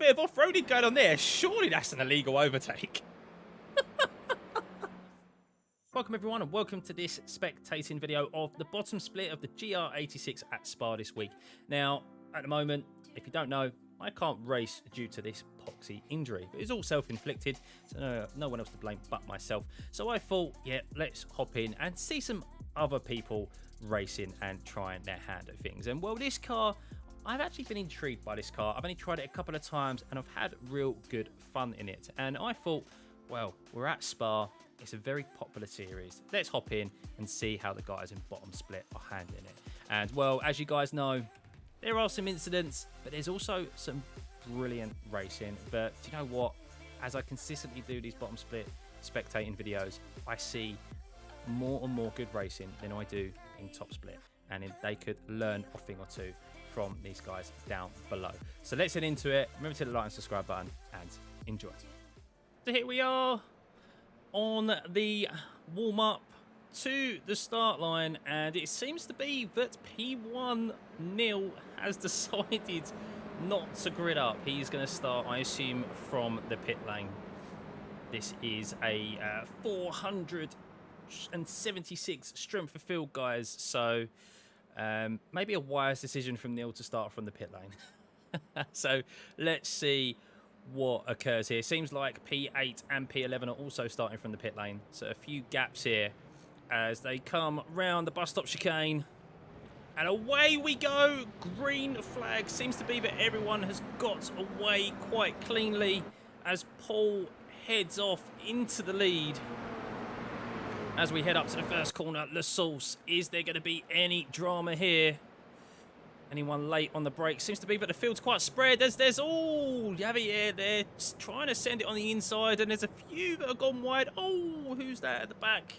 Bit of off-roading going on there. Surely that's an illegal overtake. Welcome everyone and welcome to this spectating video of the bottom split of the GR86 at Spa this week. Now, at the moment, if you don't know, I can't race due to this poxy injury. But it's all self-inflicted, so no one else to blame but myself. So I thought, yeah, let's hop in and see some other people racing and trying their hand at things. And well, this car, I've actually been intrigued by this car. I've only tried it a couple of times and I've had real good fun in it. And I thought, well, we're at Spa. It's a very popular series. Let's hop in and see how the guys in bottom split are handling it. And well, as you guys know, there are some incidents, but there's also some brilliant racing. But do you know what? As I consistently do these bottom split spectating videos, I see more and more good racing than I do in top split. And they could learn a thing or two from these guys down below. So let's head into it. Remember to hit the like and subscribe button and enjoy. So here we are on the warm-up to the start line, and it seems to be that P1 Neil has decided not to grid up. He's going to start, I assume, from the pit lane. This is a 476 strength of field, guys, so maybe a wise decision from Neil to start from the pit lane. So let's see what occurs here. Seems like P8 and P11 are also starting from the pit lane, so a few gaps here as they come round the bus stop chicane, and away we go. Green flag. Seems to be that everyone has got away quite cleanly as Paul heads off into the lead. As we head up to the first corner, La Source, is there going to be any drama here? Anyone late on the brakes? Seems to be that the field's quite spread. There's all Javier there trying to send it on the inside, and there's a few that have gone wide. Oh, who's that at the back?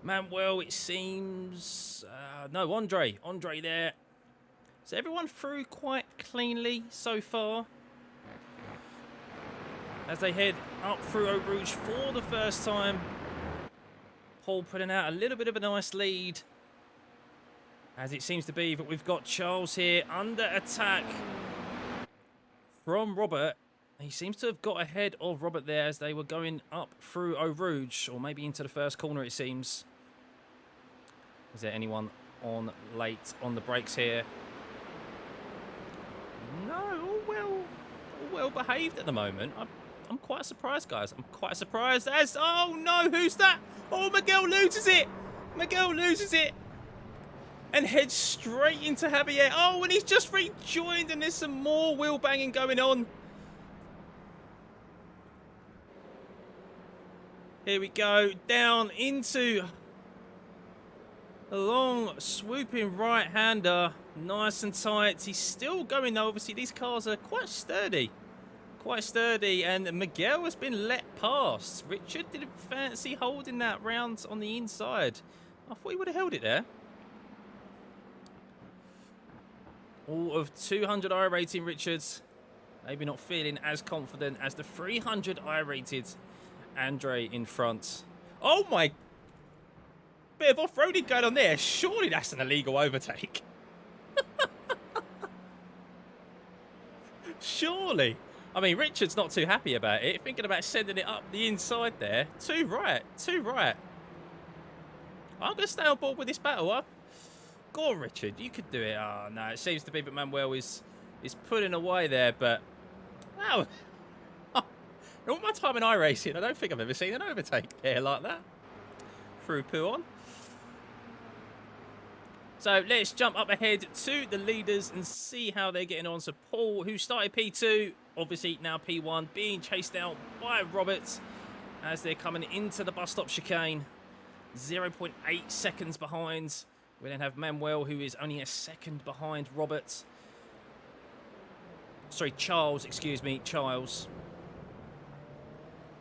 Manuel, it seems. No, Andre there. So everyone through quite cleanly so far as they head up through Eau Rouge for the first time. Paul putting out a little bit of a nice lead, as it seems to be that we've got Charles here under attack from Robert. He seems to have got ahead of Robert there as they were going up through Eau Rouge, or maybe into the first corner, it seems. Is there anyone on late on the brakes here? No, all well behaved at the moment. I'm quite surprised, guys. I'm quite surprised as... Oh, no, who's that? Oh, Miguel loses it. Miguel loses it and heads straight into Javier. Oh, and he's just rejoined, and there's some more wheel banging going on. Here we go, down into a long, swooping right-hander. Nice and tight. He's still going, though. Obviously, these cars are quite sturdy. Quite sturdy, and Miguel has been let past. Richard didn't fancy holding that round on the inside. I thought he would have held it there. All of 200 iRating Richards. Maybe not feeling as confident as the 300 iRated Andre in front. Oh my! Bit of off-roading going on there. Surely that's an illegal overtake. Surely. I mean, Richard's not too happy about it. Thinking about sending it up the inside there. Too right. Too right. I'm going to stay on board with this battle. Go on, Richard. You could do it. Oh, no. It seems to be that Manuel is pulling away there, but... Wow. In all my time in iRacing, I don't think I've ever seen an overtake there like that. Through Puon. So let's jump up ahead to the leaders and see how they're getting on. So Paul, who started P2, obviously now P1, being chased out by Roberts as they're coming into the bus stop chicane. 0.8 seconds behind. We then have Manuel, who is only a second behind Roberts. Sorry, Charles, excuse me, Charles.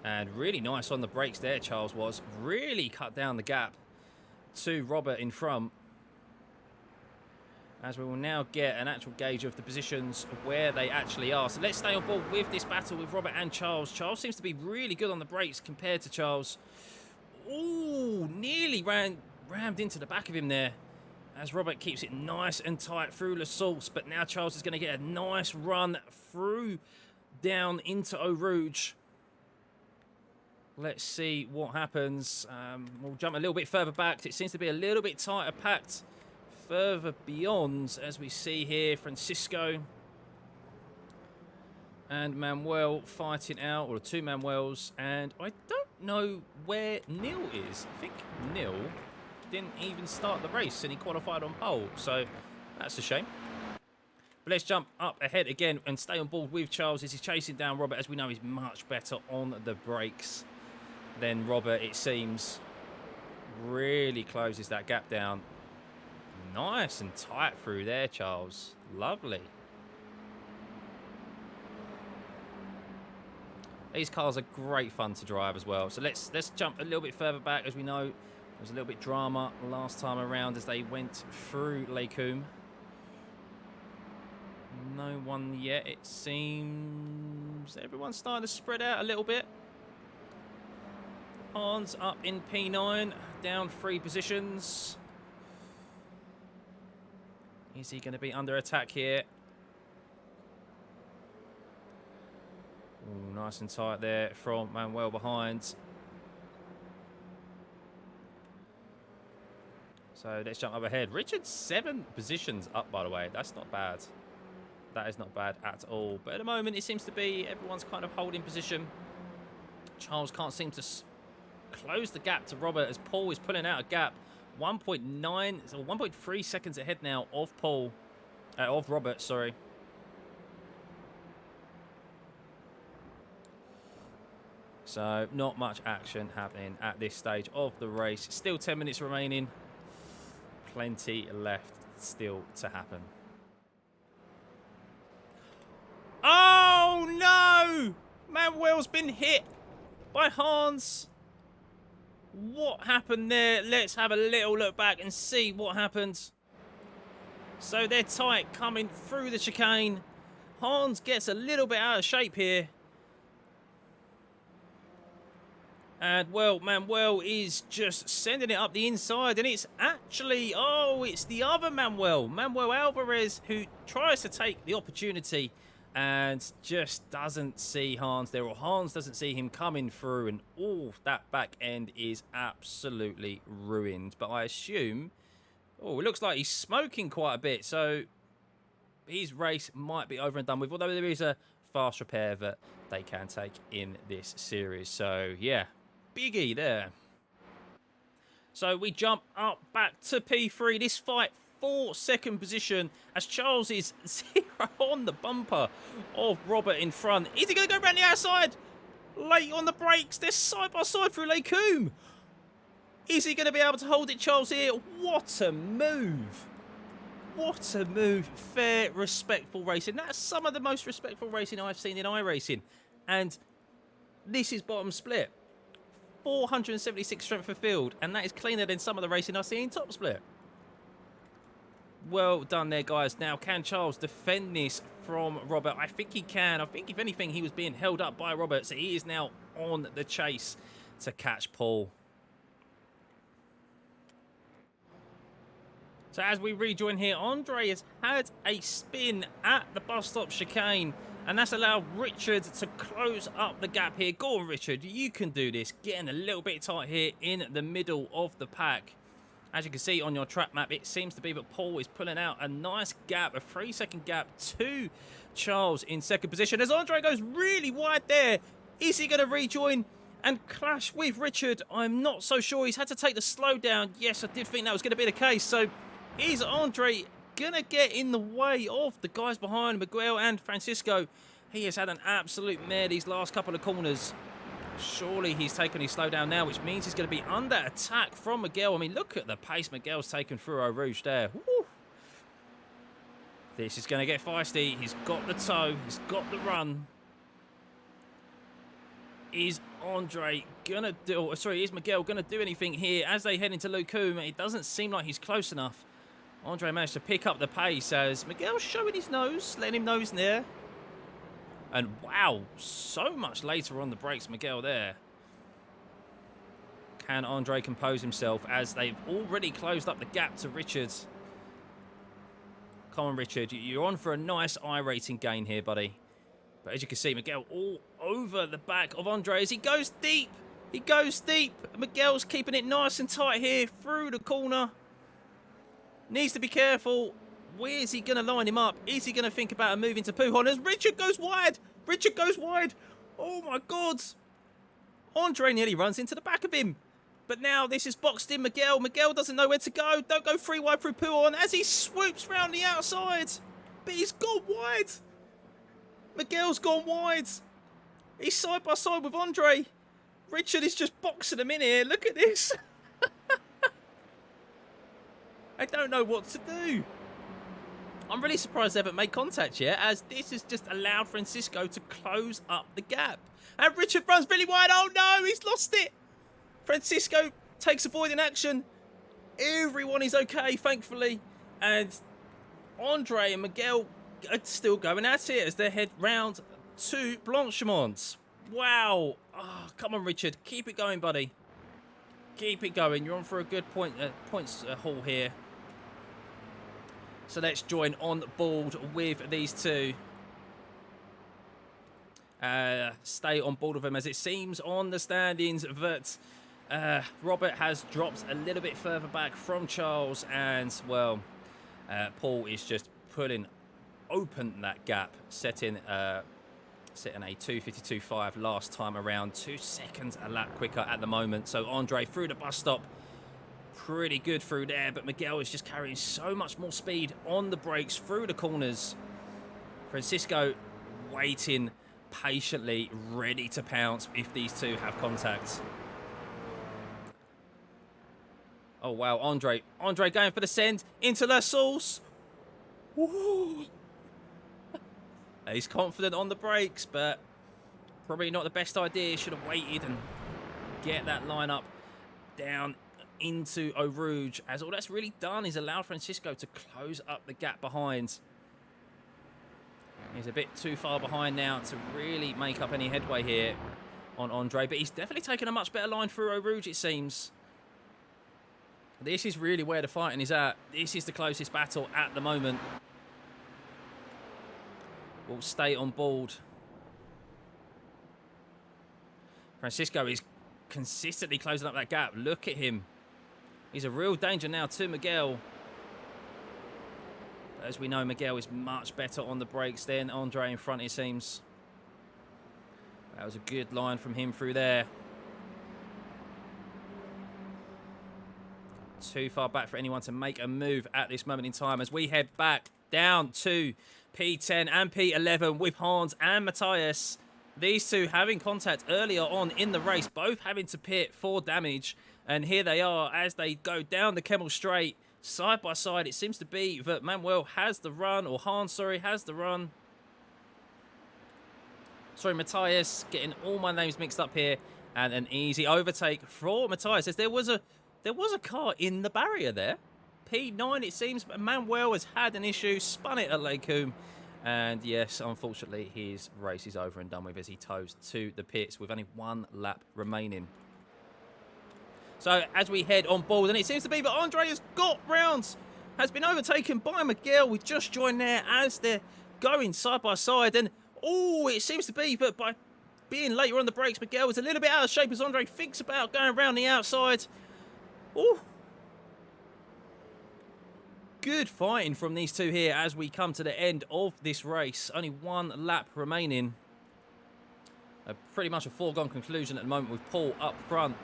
And really nice on the brakes there, Charles was. Really cut down the gap to Robert in front. As we will now get an actual gauge of the positions where they actually are. So let's stay on board with this battle with Robert and Charles. Charles seems to be really good on the brakes compared to Charles. Ooh, nearly rammed into the back of him there. As Robert keeps it nice and tight through La Source. But now Charles is going to get a nice run through down into Eau Rouge. Let's see what happens. We'll jump a little bit further back. It seems to be a little bit tighter packed further beyond, as we see here. Francisco and Manuel fighting out, or the two Manuels. And I don't know where Neil is. I think Neil didn't even start the race and he qualified on pole. So that's a shame. But let's jump up ahead again and stay on board with Charles as he's chasing down Robert. As we know, he's much better on the brakes than Robert, it seems. Really closes that gap down. Nice and tight through there, Charles. Lovely. These cars are great fun to drive as well. So let's jump a little bit further back. As we know, there was a little bit drama last time around as they went through Les Combes. No one yet, it seems. Everyone's starting to spread out a little bit. Hans up in P9, down 3 positions. Is he going to be under attack here? Ooh, nice and tight there from Manuel behind. So let's jump up ahead. Richard's 7 positions up, by the way. That's not bad. That is not bad at all. But at the moment, it seems to be everyone's kind of holding position. Charles can't seem to close the gap to Robert as Paul is pulling out a gap. 1.9, so 1.3 seconds ahead now of Paul. Of Robert, sorry. So not much action happening at this stage of the race. Still 10 minutes remaining. Plenty left still to happen. Oh no! Manuel's been hit by Hans. What happened there? Let's have a little look back and see what happened. So they're tight coming through the chicane. Hans gets a little bit out of shape here. And, well, Manuel is just sending it up the inside. And it's actually, oh, it's the other Manuel. Manuel Alvarez, who tries to take the opportunity and just doesn't see Hans there. Or Hans doesn't see him coming through. And, oh, that back end is absolutely ruined. But I assume, oh, it looks like he's smoking quite a bit. So his race might be over and done with. Although there is a fast repair that they can take in this series. So, yeah. Biggie there. So we jump up back to P3. This fight, 4-second position as Charles is 0 on the bumper of Robert in front. Is he going to go around the outside? Late on the brakes. They're side by side through Les Combes. Is he going to be able to hold it, Charles, here? What a move. What a move. Fair, respectful racing. That's some of the most respectful racing I've seen in iRacing. And this is bottom split. 476 strength of field, and that is cleaner than some of the racing I've seen in top split. Well done there, guys. Now, can Charles defend this from Robert? I think he can. I think, if anything, he was being held up by Robert, so he is now on the chase to catch Paul. So as we rejoin here, Andre has had a spin at the bus stop chicane, and that's allowed Richard to close up the gap here. Go on, Richard. You can do this. Getting a little bit tight here in the middle of the pack. As you can see on your track map, it seems to be that Paul is pulling out a nice gap, a 3-second gap to Charles in second position. As Andre goes really wide there, is he going to rejoin and clash with Richard? I'm not so sure. He's had to take the slow down. Yes, I did think that was going to be the case. So is Andre gonna get in the way of the guys behind Miguel and Francisco? He has had an absolute mare these last couple of corners. Surely he's taken his slow down now, which means he's going to be under attack from Miguel. I mean, look at the pace Miguel's taken through Eau Rouge there. Woo. This is going to get feisty. He's got the toe. He's got the run. Is Andre gonna do? Sorry, is Miguel gonna do anything here as they head into Les Combes? It doesn't seem like he's close enough. Andre managed to pick up the pace as Miguel's showing his nose, letting him know he's there. And wow, so much later on the brakes, Miguel there. Can Andre compose himself as they've already closed up the gap to Richard? Come on, Richard, you're on for a nice iRacing gain here, buddy. But as you can see, Miguel all over the back of Andre as he goes deep. He goes deep. Miguel's keeping it nice and tight here through the corner. Needs to be careful. Where is he going to line him up? Is he going to think about a move into Pujon as Richard goes wide? Richard goes wide. Oh, my God. Andre nearly runs into the back of him. But now this is boxed in Miguel. Miguel doesn't know where to go. Don't go 3 wide through Pujon as he swoops round the outside. But he's gone wide. Miguel's gone wide. He's side by side with Andre. Richard is just boxing him in here. Look at this. I don't know what to do. I'm really surprised they haven't made contact yet, as this has just allowed Francisco to close up the gap. And Richard runs really wide. Oh no, he's lost it. Francisco takes avoiding action. Everyone is okay, thankfully. And Andre and Miguel are still going at it as they head round to Blanchemont. Wow. Oh, come on, Richard. Keep it going, buddy. Keep it going. You're on for a good points haul here. So let's join on board with these two. Stay on board with them, as it seems on the standings that Robert has dropped a little bit further back from Charles. And, well, Paul is just pulling open that gap, setting a 2:52.5 last time around, 2 seconds a lap quicker at the moment. So Andre through the bus stop, pretty good through there, but Miguel is just carrying so much more speed on the brakes through the corners. Francisco waiting patiently, ready to pounce if these two have contact. Oh wow, Andre going for the send into La Source. Woo. He's confident on the brakes, but probably not the best idea. Should have waited and get that line up down into Eau Rouge, as all that's really done is allowed Francisco to close up the gap behind. He's a bit too far behind now to really make up any headway here on Andre, but he's definitely taken a much better line through Eau Rouge, it seems. This is really where the fighting is at. This is the closest battle at the moment. Will stay on board. Francisco is consistently closing up that gap. Look at him. He's a real danger now to Miguel. But as we know, Miguel is much better on the brakes than Andre in front, it seems. That was a good line from him through there. Too far back for anyone to make a move at this moment in time, as we head back down to P10 and P11 with Hans and Matthias. These two having contact earlier on in the race, both having to pit for damage. And here they are as they go down the Kemmel Straight, side by side. It seems to be that Manuel has the run, or Hans, sorry, has the run. Sorry, Matthias, getting all my names mixed up here. And an easy overtake for Matthias, as there was a car in the barrier there. P9, it seems, but Manuel has had an issue, spun it at Lecombe. And yes, unfortunately, his race is over and done with as he tows to the pits with only 1 lap remaining. So as we head on board, and it seems to be that Andre has got rounds, has been overtaken by Miguel. We've just joined there as they're going side by side. And oh, it seems to be that by being later on the brakes, Miguel is a little bit out of shape as Andre thinks about going around the outside. Oh, good fighting from these two here as we come to the end of this race. Only 1 lap remaining. Pretty much a foregone conclusion at the moment with Paul up front.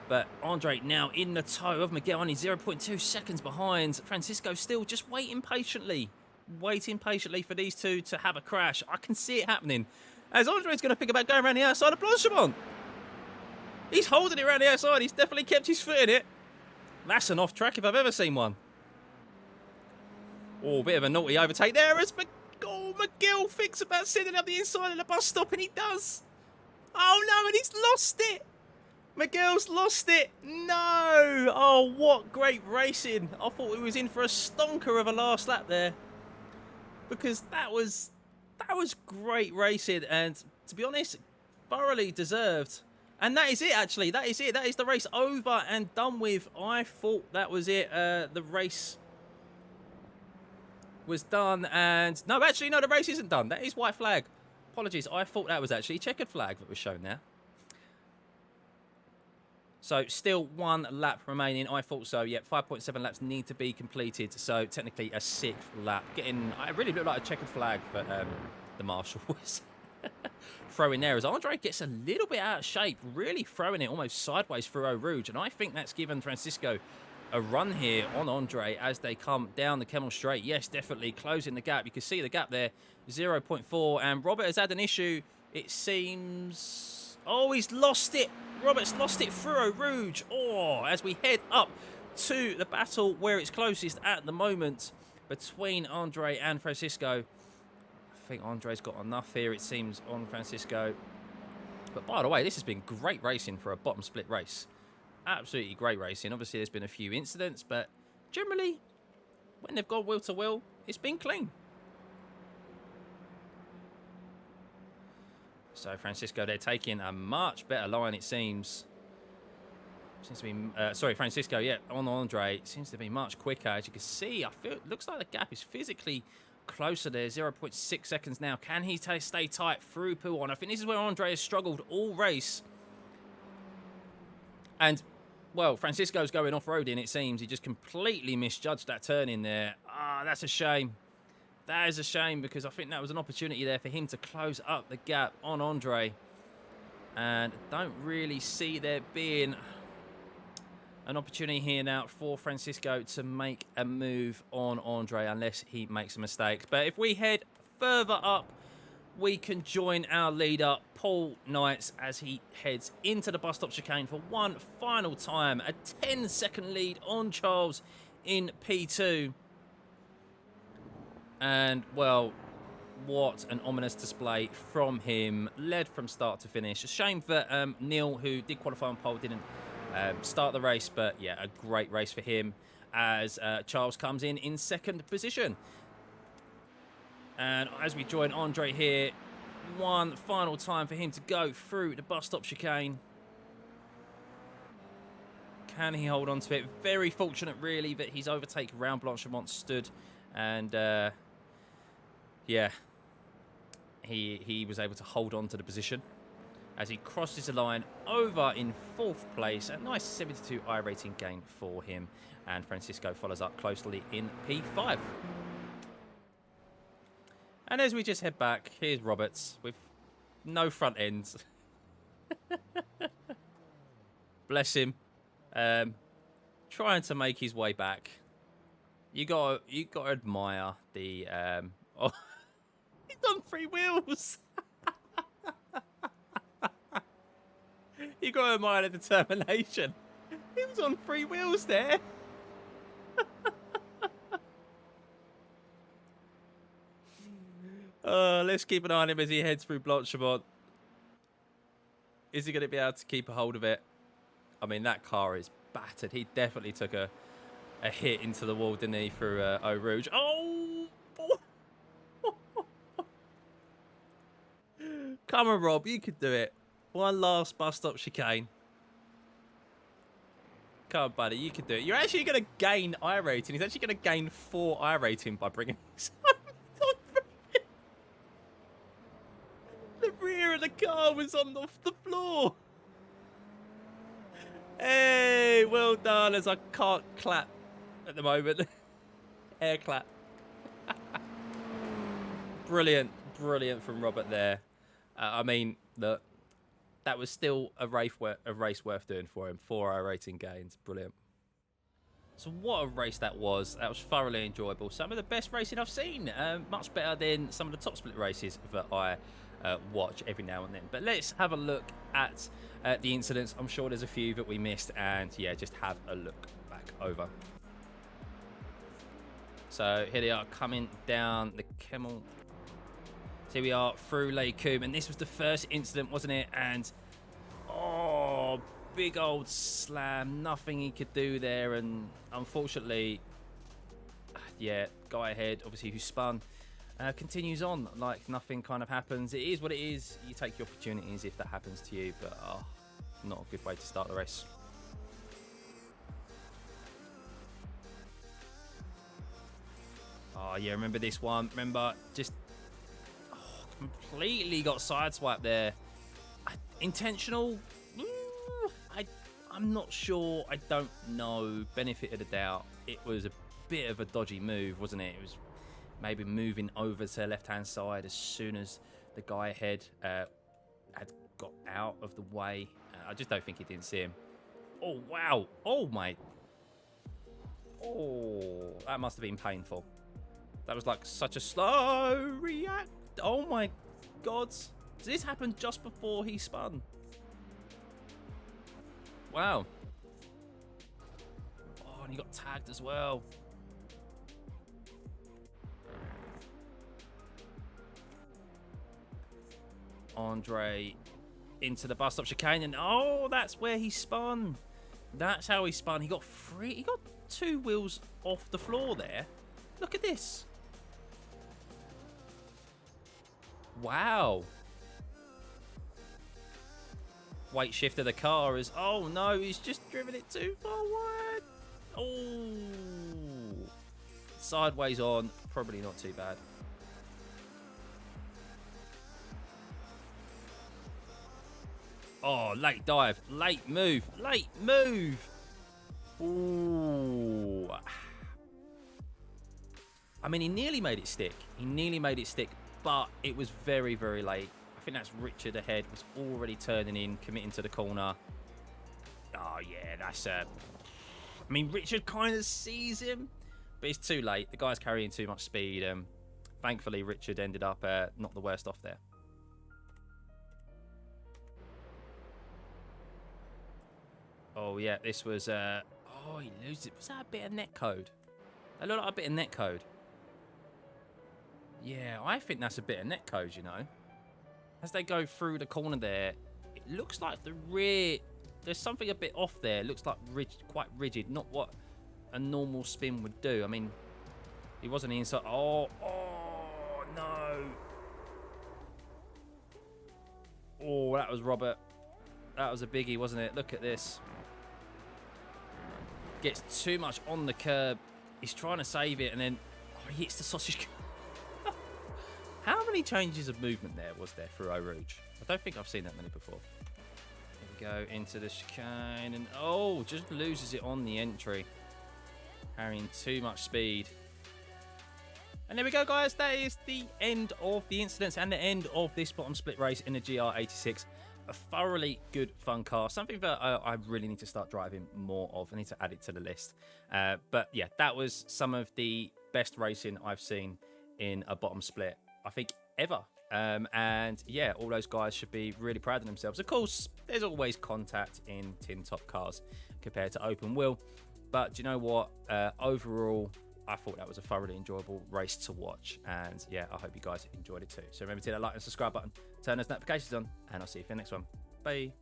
But Andre now in the tow of Miguel, only 0.2 seconds behind. Francisco still just waiting patiently for these two to have a crash. I can see it happening. As Andre's going to think about going around the outside of Blanchemont. He's holding it around the outside. He's definitely kept his foot in it. That's an off track if I've ever seen one. Oh, bit of a naughty overtake there as Miguel thinks about sending up the inside of the bus stop, and he does. Oh no, and he's lost it. Miguel's lost it. No. Oh, what great racing. I thought we was in for a stonker of a last lap there, because that was great racing, and to be honest, thoroughly deserved. And that is it, actually. That is it. That is the race over and done with. I thought that was it. The race was done. And no, actually, no, the race isn't done. That is white flag. Apologies. I thought that was actually checkered flag that was shown there. So still 1 lap remaining. I thought so. Yep, 5.7 laps need to be completed. So technically a 6th lap. I really look like a checkered flag, but the marshal was throwing there as Andre gets a little bit out of shape, really throwing it almost sideways through Eau Rouge. And I think that's given Francisco a run here on Andre as they come down the Kemmel Straight. Yes, definitely closing the gap. You can see the gap there, 0.4. And Robert has had an issue, it seems. Oh, he's lost it. Robert's lost it through Eau Rouge. Oh, as we head up to the battle where it's closest at the moment between Andre and Francisco. I think Andre's got enough here, it seems, on Francisco. But by the way, this has been great racing for a bottom split race. Absolutely great racing. Obviously, there's been a few incidents, but generally, when they've gone wheel to wheel, it's been clean. So Francisco, they're taking a much better line, it seems. Seems to be, sorry, Francisco, yeah, on Andre. It seems to be much quicker. As you can see, I feel it looks like the gap is physically closer there. 0.6 seconds now. Can he stay tight through Pouon? I think this is where Andre has struggled all race. And, well, Francisco's going off-roading, it seems. He just completely misjudged that turn in there. Ah, that's a shame. That is a shame because I think that was an opportunity there for him to close up the gap on Andre. And don't really see there being an opportunity here now for Francisco to make a move on Andre unless he makes a mistake. But if we head further up, we can join our leader, Paul Knights, as he heads into the bus stop chicane for one final time. A 10-second lead on Charles in P2. And, well, what an ominous display from him. Led from start to finish. A shame that Neil, who did qualify on pole, didn't start the race. But, yeah, a great race for him as Charles comes in second position. And as we join Andre here, one final time for him to go through the bus stop chicane. Can he hold on to it? Very fortunate, really, that his overtake round Blanchimont stood. And, yeah, he was able to hold on to the position as he crosses the line over in 4th place. A nice 72 iRacing gain for him. And Francisco follows up closely in P5. And as we just head back, here's Roberts with no front ends. Bless him. Trying to make his way back. You got to admire the oh, he's on 3 wheels. You got to admire the determination. He was on 3 wheels there. Let's keep an eye on him as he heads through Blanchimont. Is he going to be able to keep a hold of it? I mean, that car is battered. He definitely took a hit into the wall, didn't he, through Eau Rouge. Oh! Come on, Rob. You could do it. One last bus stop chicane. Come on, buddy. You could do it. You're actually going to gain iRating. He's actually going to gain 4 iRating by bringing his the rear of the car was on the floor. Hey, well done, as I can't clap at the moment. Air clap. Brilliant, brilliant from Robert there. I mean, that was still a race worth doing for him. 4 iRating gains, brilliant. So what a race that was. That was thoroughly enjoyable. Some of the best racing I've seen. Much better than some of the top split races that I watch every now and then. But let's have a look at the incidents. I'm sure there's a few that we missed, and yeah, just have a look back over. So here they are coming down the Kemmel. So here we are through Les Combes, and this was the first incident, wasn't it? And oh, big old slam, nothing he could do there, and unfortunately, yeah, guy ahead, obviously who spun, continues on like nothing kind of happens. It is what it is. You take your opportunities if that happens to you, but oh, not a good way to start the race. Oh, yeah, remember this one? Remember, just completely got sideswiped there. Intentional? I'm not sure. I don't know. Benefit of the doubt. It was a bit of a dodgy move, wasn't it? It was maybe moving over to the left-hand side as soon as the guy ahead had got out of the way. I just don't think he didn't see him. Oh, wow. Oh, mate. Oh, that must have been painful. That was like such a slow react. Oh, my God. Did this happen just before he spun? Wow. Oh, and he got tagged as well. Andre into the bus stop chicane, and oh, that's where he spun. That's how he spun. He got free. He got 2 wheels off the floor there. Look at this. Wow. Weight shift of the car is, oh no, he's just driven it too forward. Oh, sideways on, probably not too bad. Oh, late dive, late move. Ooh. I mean, he nearly made it stick. But it was very, very late. I think that's Richard ahead, was already turning in, committing to the corner. Oh, yeah, that's... I mean, Richard kind of sees him, but it's too late. The guy's carrying too much speed. Thankfully, Richard ended up not the worst off there. Oh, yeah, this was... oh, he loses it. Was that a bit of netcode? That looked like a bit of netcode. Yeah, I think that's a bit of netcode, you know. As they go through the corner there, it looks like the rear... There's something a bit off there. It looks like quite rigid. Not what a normal spin would do. I mean, he wasn't inside. Oh, no. Oh, that was Robert. That was a biggie, wasn't it? Look at this. Gets too much on the curb. He's trying to save it, and then he hits the sausage. How many changes of movement was there through Eau Rouge? I don't think I've seen that many before. Here we go into the chicane, and oh, just loses it on the entry. Carrying too much speed. And there we go, guys. That is the end of the incidents and the end of this bottom split race in the GR86. A thoroughly good, fun car. Something that I really need to start driving more of. I need to add it to the list. But yeah, that was some of the best racing I've seen in a bottom split, I think, ever. And yeah, all those guys should be really proud of themselves. Of course, there's always contact in tin top cars compared to open wheel. But do you know what? Overall, I thought that was a thoroughly enjoyable race to watch. And yeah, I hope you guys enjoyed it too. So remember to hit that like and subscribe button, turn those notifications on, and I'll see you for the next one. Bye.